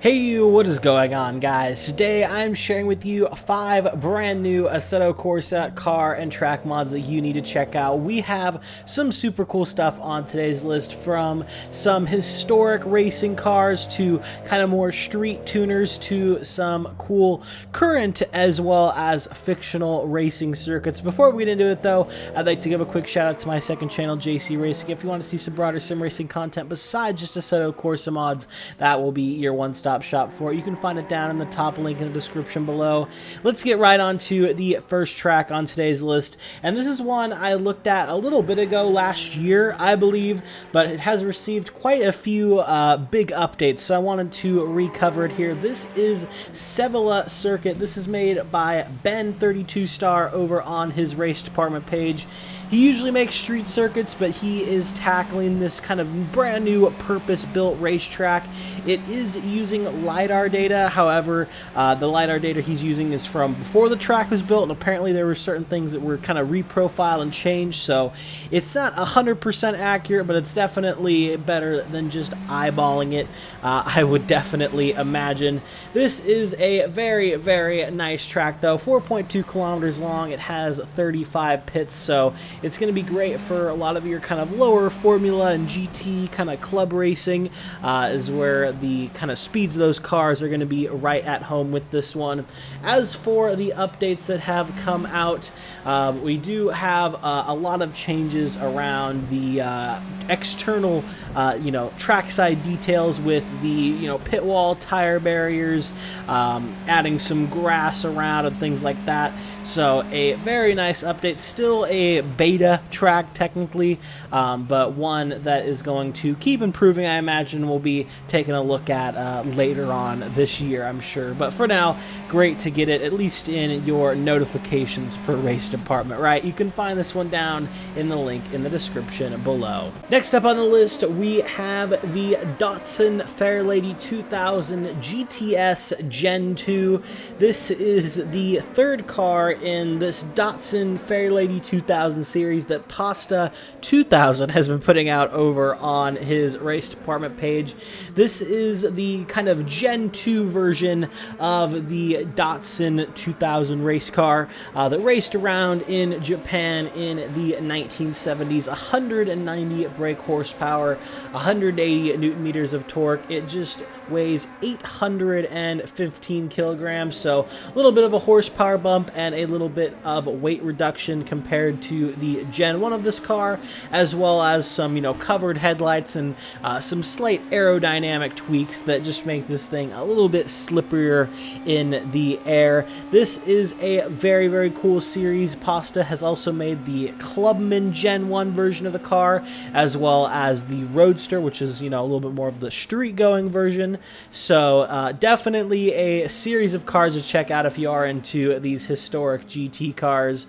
Hey, what is going on, guys? Today I'm sharing with you 5 brand new Assetto Corsa car and track mods that you need to check out. We have some super cool stuff on today's list, from some historic racing cars to kind of more street tuners to some cool current as well as fictional racing circuits. Before we get into it though, I'd like to give a quick shout out to my second channel, JC Racing. If you want to see some broader sim racing content besides just Assetto Corsa mods, that will be your one-stop shop for it. You can find it down in the top link in the description below. Let's get right on to the first track on today's list, and this is one I looked at a little bit ago last year, I believe, but it has received quite a few big updates, so I wanted to recover it here. This is Sevilla Circuit. This is made by Ben32star over on his race department page. He usually makes street circuits, but he is tackling this kind of brand new purpose-built racetrack. It is using LiDAR data, however, the LiDAR data he's using is from before the track was built, and apparently there were certain things that were kind of reprofiled and changed, so it's not 100% accurate, but it's definitely better than just eyeballing it, I would definitely imagine. This is a very, very nice track, though. 4.2 kilometers long. It has 35 pits, so it's going to be great for a lot of your kind of lower Formula and GT kind of club racing, is where the kind of speeds of those cars are going to be right at home with this one. As for the updates that have come out, we do have a lot of changes around the external trackside details, with the pit wall, tire barriers, adding some grass around and things like that. So a very nice update. Still a beta track technically, but one that is going to keep improving. I imagine we'll be taking a look at later on this year, I'm sure. But for now, great to get it at least in your notifications for race department, right? You can find this one down in the link in the description below. Next up on the list, we have the Datsun Fairlady 2000 GTS Gen 2. This is the third car in this Datsun Fairlady 2000 series that Pasta 2000 has been putting out over on his race department page. This is the kind of Gen 2 version of the Datsun 2000 race car that raced around in Japan in the 1970s. 190 brake horsepower, 180 newton meters of torque. It just weighs 815 kilograms, so a little bit of a horsepower bump and a little bit of weight reduction compared to the Gen 1 of this car, as well as some covered headlights and some slight aerodynamic tweaks that just make this thing a little bit slipperier in the air. This is a very, very cool series. Pasta has also made the Clubman Gen 1 version of the car, as well as the Roadster, which is a little bit more of the street-going version. So definitely a series of cars to check out if you are into these historic GT cars.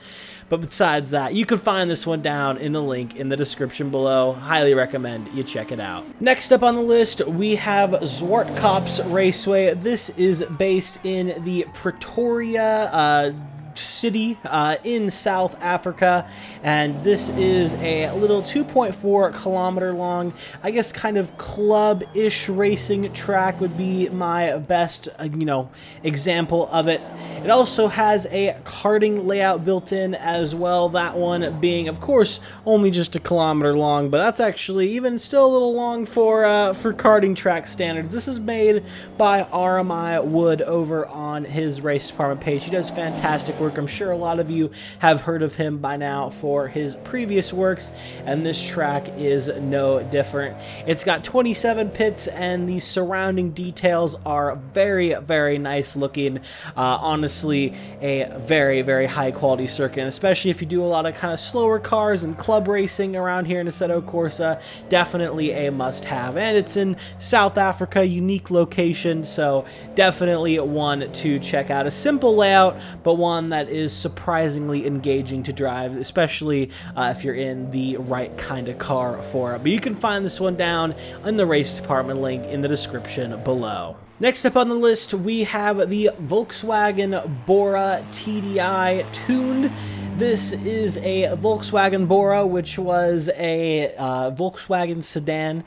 But besides that, you can find this one down in the link in the description below. Highly recommend you check it out. Next up on the list, we have Zwartkops Raceway. This is based in the Pretoria city in South Africa, and this is a little 2.4 kilometer long, I guess kind of club-ish racing track would be my best example of it. It also has a karting layout built in as well, that one being of course only just a kilometer long, but that's actually even still a little long for karting track standards. This is made by RMI Wood over on his race department page. He does fantastic work. I'm sure a lot of you have heard of him by now for his previous works, and this track is no different. It's got 27 pits, and the surrounding details are very, very nice looking. Honestly, a very, very high quality circuit, and especially if you do a lot of kind of slower cars and club racing around here in Assetto Corsa, definitely a must-have. And it's in South Africa, unique location, so definitely one to check out. A simple layout, but one that is surprisingly engaging to drive, especially if you're in the right kind of car for it. But you can find this one down in the race department link in the description below. Next up on the list, we have the Volkswagen Bora TDI tuned. This is a Volkswagen Bora, which was a Volkswagen sedan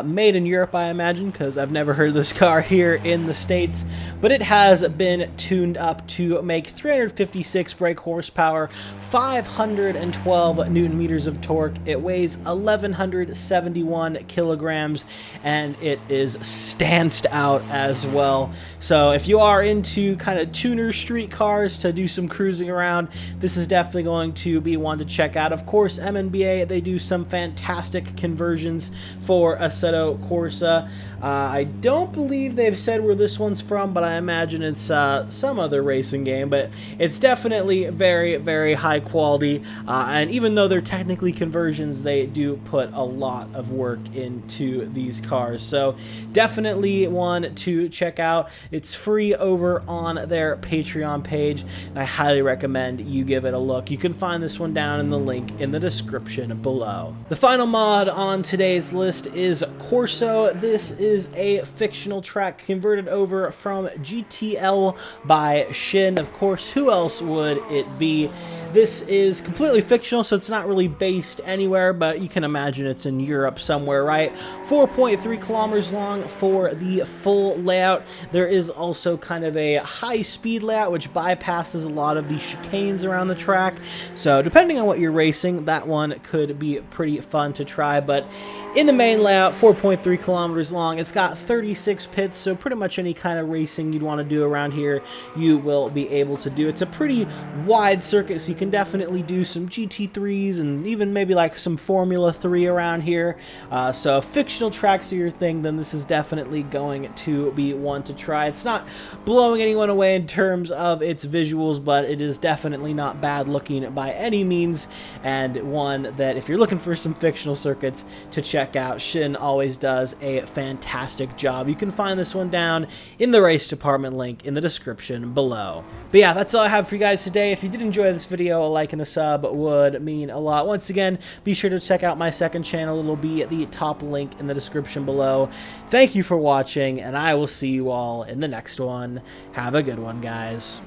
made in Europe, I imagine, because I've never heard of this car here in the States. But it has been tuned up to make 356 brake horsepower, 512 Newton meters of torque. It weighs 1,171 kilograms, and it is stanced out as well. So if you are into kind of tuner street cars to do some cruising around, this is definitely going to be one to check out. Of course, MNBA, they do some fantastic conversions for Assetto Corsa. I don't believe they've said where this one's from, but I imagine it's some other racing game. But it's definitely very, very high quality. And even though they're technically conversions, they do put a lot of work into these cars. So definitely one to check out. It's free over on their Patreon page, and I highly recommend you give it a look. You can find this one down in the link in the description below. The final mod on today's list is Corso. This is a fictional track converted over from GTL by Shin. Of course, who else would it be? This is completely fictional, so it's not really based anywhere, but you can imagine it's in Europe somewhere, right? 4.3 kilometers long for the full layout. There is also kind of a high-speed layout, which bypasses a lot of the chicanes around the track. So depending on what you're racing, that one could be pretty fun to try. But in the main layout, 4.3 kilometers long, it's got 36 pits, so pretty much any kind of racing you'd want to do around here, you will be able to do. It's a pretty wide circuit, so you can definitely do some GT3s and even maybe like some Formula 3 around here. So if fictional tracks are your thing, then this is definitely going to be one to try. It's not blowing anyone away in terms of its visuals, but it is definitely not bad looking by any means, and one that if you're looking for some fictional circuits to check out, Shin always does a fantastic job. You can find this one down in the race department link in the description below. But yeah, that's all I have for you guys today. If you did enjoy this video, a like and a sub would mean a lot. Once again, be sure to check out my second channel. It'll be at the top link in the description below. Thank you for watching, and I will see you all in the next one. Have a good one, guys.